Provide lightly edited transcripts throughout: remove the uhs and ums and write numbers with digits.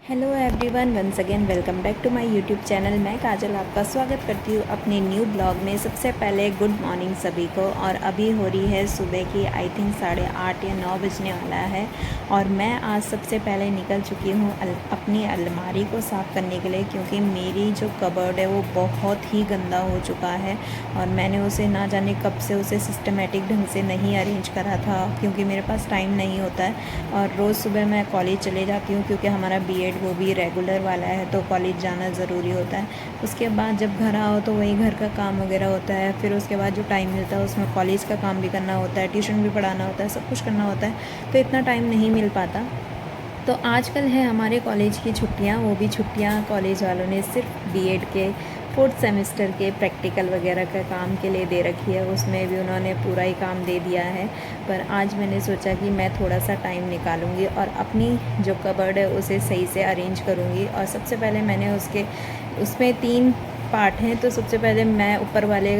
Hello everyone, once again welcome back to my YouTube channel. मैं काजल आपका स्वागत करती हूँ अपने न्यू ब्लॉग में। सबसे पहले गुड मॉर्निंग सभी को। और अभी हो रही है सुबह की आई थिंक 8:30 या 9 बजने वाला है। और मैं आज सबसे पहले निकल चुकी हूँ अपनी अलमारी को साफ़ करने के लिए, क्योंकि मेरी जो कबर्ड है वो बहुत ही गंदा हो चुका है। और मैंने उसे ना जाने कब से उसे सिस्टमेटिक ढंग से नहीं अरेंज करा था, क्योंकि मेरे पास टाइम नहीं होता है। और रोज़ सुबह मैं कॉलेज चले जाती हूँ, क्योंकि हमारा बीएड वो भी रेगुलर वाला है, तो कॉलेज जाना ज़रूरी होता है। उसके बाद जब घर आओ तो वही घर का काम वगैरह होता है। फिर उसके बाद जो टाइम मिलता है उसमें कॉलेज का काम भी करना होता है, ट्यूशन भी पढ़ाना होता है, सब कुछ करना होता है, तो इतना टाइम नहीं मिल पाता। तो आजकल है हमारे कॉलेज की छुट्टियां, वो भी छुट्टियां कॉलेज वालों ने सिर्फ बीएड के 4th सेमेस्टर के प्रैक्टिकल वगैरह का काम के लिए दे रखी है। उसमें भी उन्होंने पूरा ही काम दे दिया है। पर आज मैंने सोचा कि मैं थोड़ा सा टाइम निकालूंगी और अपनी जो कबर्ड है उसे सही से अरेंज करूंगी। और सबसे पहले मैंने उसमें 3 पार्ट हैं। तो सबसे पहले मैं ऊपर वाले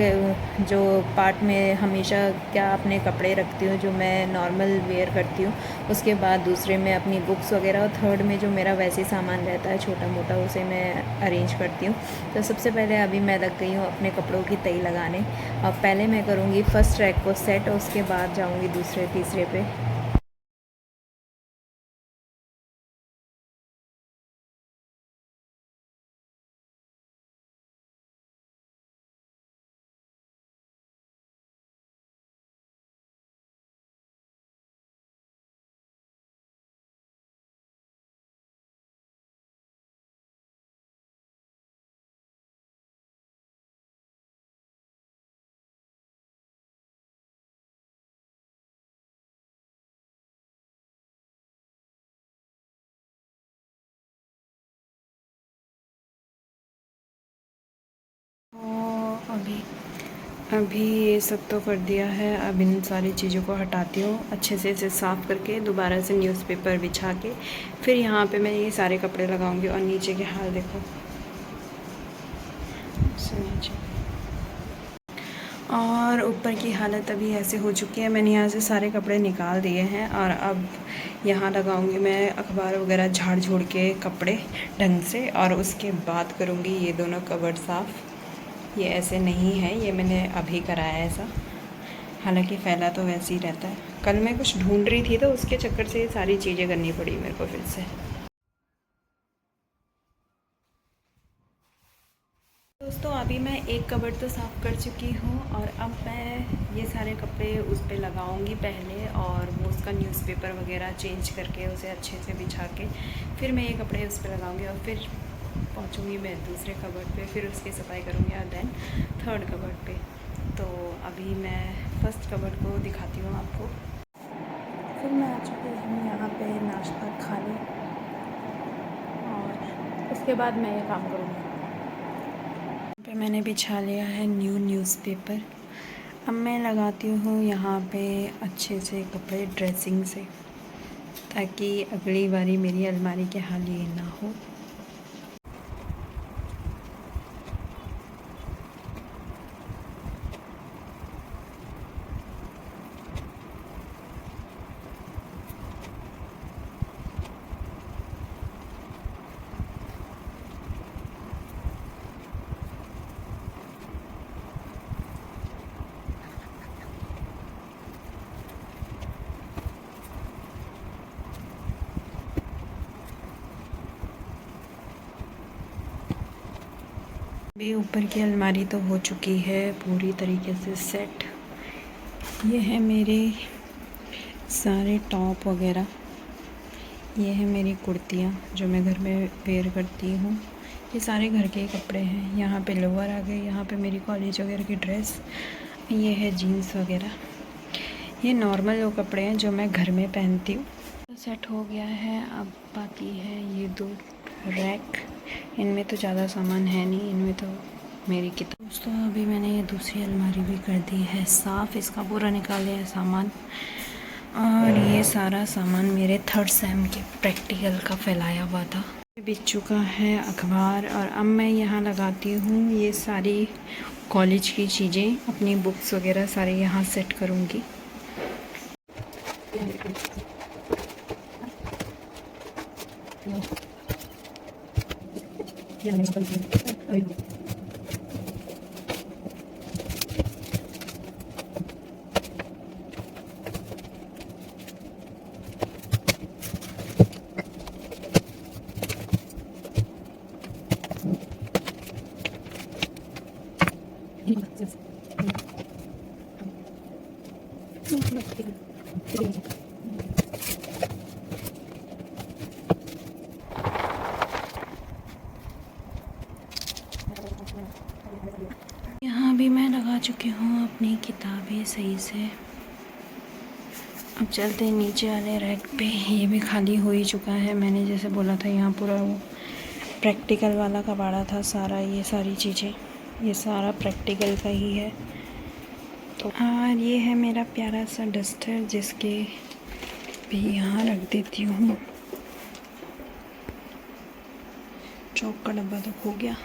जो पार्ट में हमेशा क्या अपने कपड़े रखती हूँ, जो मैं नॉर्मल वेयर करती हूँ। उसके बाद दूसरे में अपनी बुक्स वगैरह, और थर्ड में जो मेरा वैसे सामान रहता है छोटा मोटा, उसे मैं अरेंज करती हूँ। तो सबसे पहले अभी मैं लग गई हूँ अपने कपड़ों की तय लगाने। और पहले मैं करूँगी फर्स्ट रैक को सेट, और उसके बाद जाऊँगी दूसरे तीसरे पे। अभी अभी ये सब तो कर दिया है। अब इन सारी चीज़ों को हटाती हूँ अच्छे से, इसे साफ़ करके दोबारा से न्यूज़पेपर बिछा के फिर यहाँ पे मैं ये सारे कपड़े लगाऊंगी। और नीचे के हाल देखो, नीचे और ऊपर की हालत अभी ऐसे हो चुकी है। मैंने यहाँ से सारे कपड़े निकाल दिए हैं और अब यहाँ लगाऊंगी मैं अखबार वगैरह झाड़ झूड़ के कपड़े ढंग से, और उसके बाद करूँगी ये दोनों कबर्ड साफ़। ये ऐसे नहीं है, ये मैंने अभी कराया ऐसा, हालांकि फैला तो वैसे ही रहता है। कल मैं कुछ ढूंढ रही थी तो उसके चक्कर से ये सारी चीज़ें करनी पड़ी मेरे को फिर से। दोस्तों अभी मैं एक कबर्ड तो साफ़ कर चुकी हूँ, और अब मैं ये सारे कपड़े उस पर लगाऊंगी पहले, और वो उसका न्यूज़पेपर वगैरह चेंज करके उसे अच्छे से बिछा के फिर मैं ये कपड़े उस पर लगाऊंगी। और फिर पहुँचूँगी मैं दूसरे कबर्ड पे, फिर उसकी सफाई करूँगी, और देन थर्ड कबर्ड पे। तो अभी मैं फर्स्ट कबर्ड को दिखाती हूँ आपको। फिर मैं आ चुकी हूँ यहाँ पे नाश्ता खाने, और उसके बाद मैं ये काम करूँगी। पे मैंने बिछा लिया है न्यू न्यूज़पेपर। अब मैं लगाती हूँ यहाँ पे अच्छे से कपड़े ड्रेसिंग से, ताकि अगली बारी मेरी अलमारी के हाल ये ना हो। अभी ऊपर की अलमारी तो हो चुकी है पूरी तरीके से सेट। ये है मेरे सारे टॉप वगैरह, ये है मेरी कुर्तियाँ जो मैं घर में वेयर करती हूँ। ये सारे घर के कपड़े हैं। यहाँ पे लोअर आ गए, यहाँ पे मेरी कॉलेज वगैरह की ड्रेस, ये है जीन्स वगैरह। ये नॉर्मल वो कपड़े हैं जो मैं घर में पहनती हूँ। तो सेट हो गया है। अब बाकी है ये 2 रैक। इनमें तो ज़्यादा सामान है नहीं, इनमें तो मेरी किताब। दोस्तों अभी मैंने ये दूसरी अलमारी भी कर दी है साफ़, इसका पूरा निकाल लिया है सामान। और ये सारा सामान मेरे 3rd सेम के प्रैक्टिकल का फैलाया हुआ था, बिक चुका है अखबार। और अब मैं यहाँ लगाती हूँ ये सारी कॉलेज की चीज़ें, अपनी बुक्स वगैरह सारे यहाँ सेट करूँगी। यहाँ भी मैं लगा चुकी हूँ अपनी किताबें सही से। अब चलते हैं नीचे वाले रैक पे। ये भी खाली हो ही चुका है। मैंने जैसे बोला था यहाँ पूरा वो प्रैक्टिकल वाला कबाड़ा था सारा। ये सारी चीज़ें ये सारा प्रैक्टिकल का ही है। तो और ये है मेरा प्यारा सा डस्टर, जिसके भी यहाँ रख देती हूँ। चौक का डब्बा तो खो गया।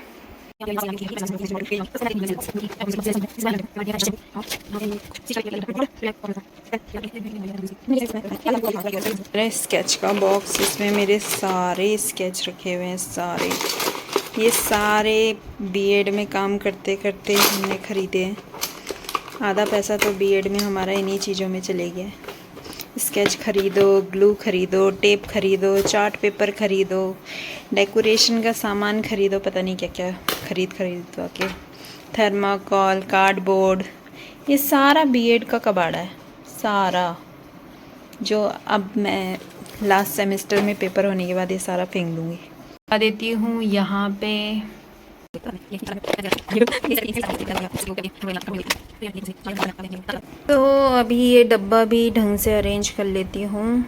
स्केच का बॉक्स, इसमें मेरे सारे स्केच रखे हुए हैं। सारे ये सारे बीएड में काम करते करते हमने ख़रीदे हैं। आधा पैसा तो बीएड में हमारा इन्हीं चीज़ों में चले गया। स्केच ख़रीदो, ग्लू ख़रीदो, टेप ख़रीदो, चार्ट पेपर ख़रीदो, डेकोरेशन का सामान ख़रीदो, पता नहीं क्या क्या ख़रीद के, थर्माकोल, कार्डबोर्ड, ये सारा बीएड का कबाड़ा है सारा। जो अब मैं लास्ट सेमेस्टर में पेपर होने के बाद ये सारा फेंक दूँगी। आ देती हूँ यहाँ पे। तो अभी ये डब्बा भी ढंग से अरेंज कर लेती हूँ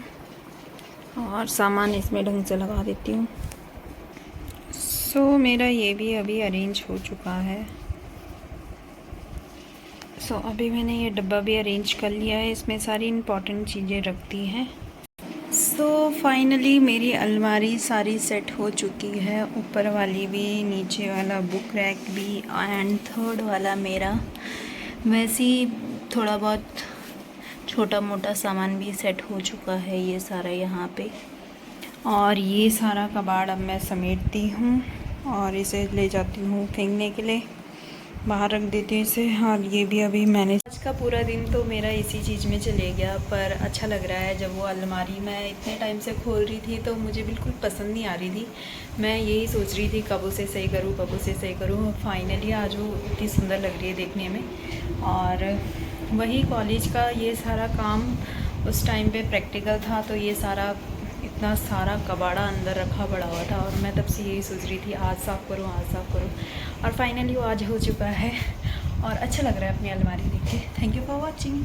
और सामान इसमें ढंग से लगा देती हूँ। सो मेरा ये भी अभी अरेंज हो चुका है। सो अभी मैंने ये डब्बा भी अरेंज कर लिया है। इसमें सारी इम्पोर्टेंट चीज़ें रखती हैं। सो फाइनली मेरी अलमारी सारी सेट हो चुकी है। ऊपर वाली भी, नीचे वाला बुक रैक भी, एंड थर्ड वाला मेरा वैसे ही थोड़ा बहुत छोटा मोटा सामान भी सेट हो चुका है। ये सारा यहाँ पे, और ये सारा कबाड़ अब मैं समेटती हूँ और इसे ले जाती हूँ फेंकने के लिए। बाहर रख देती हूँ इसे। और ये भी अभी मैंने, आज का पूरा दिन तो मेरा इसी चीज़ में चले गया, पर अच्छा लग रहा है। जब वो अलमारी मैं इतने टाइम से खोल रही थी तो मुझे बिल्कुल पसंद नहीं आ रही थी। मैं यही सोच रही थी कब उसे सही करूँ, कब उसे सही करूँ। फाइनली आज वो इतनी सुंदर लग रही है देखने में। और वही कॉलेज का ये सारा काम उस टाइम पे प्रैक्टिकल था, तो ये सारा इतना सारा कबाड़ा अंदर रखा पड़ा हुआ था और मैं तब से यही सोच रही थी आज साफ़ करूँ, आज साफ़ करूँ। और फाइनली वो आज हो चुका है और अच्छा लग रहा है अपनी अलमारी देख के। Thank you for watching.